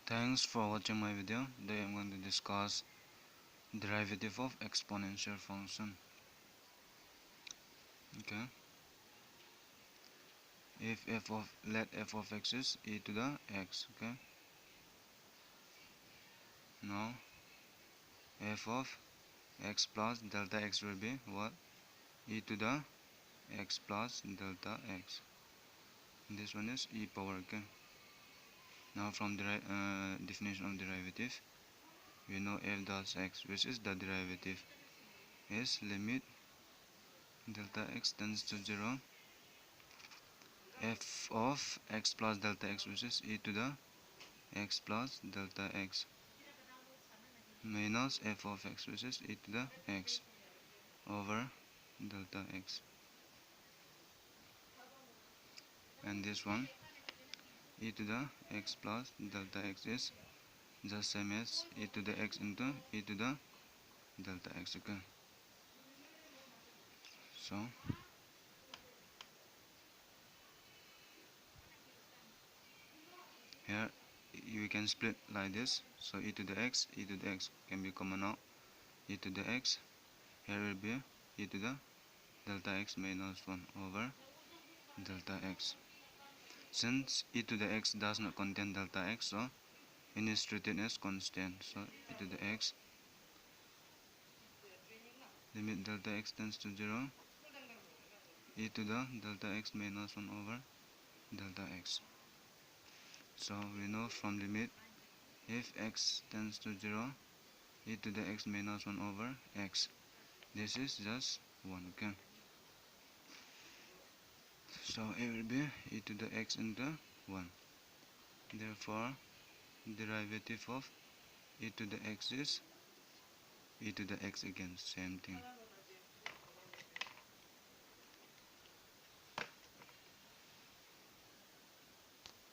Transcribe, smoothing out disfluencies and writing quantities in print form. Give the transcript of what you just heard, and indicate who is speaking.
Speaker 1: Thanks for watching my video. Today I'm going to discuss derivative of exponential function. Okay. If let f of x is e to the x. Okay. Now f of x plus delta x will be what? E to the x plus delta x. This one is e power. Okay. Now from the definition of derivative, we know f dot x, which is the derivative, is limit delta x tends to 0 f of x plus delta x, which is e to the x plus delta x minus f of x, which is e to the x over delta x, and this one e to the x plus delta x is the same as e to the x into e to the delta x. Okay, so here you can split like this. So e to the x can be common out. E to the x here will be e to the delta x minus 1 over delta x. Since e to the x does not contain delta x, so it is treated as constant. So e to the x, limit delta x tends to 0, e to the delta x minus 1 over delta x. So we know from limit, if x tends to 0, e to the x minus 1 over x, this is just 1. Okay, so it will be e to the x into 1. Therefore derivative of e to the x is e to the x again, same thing.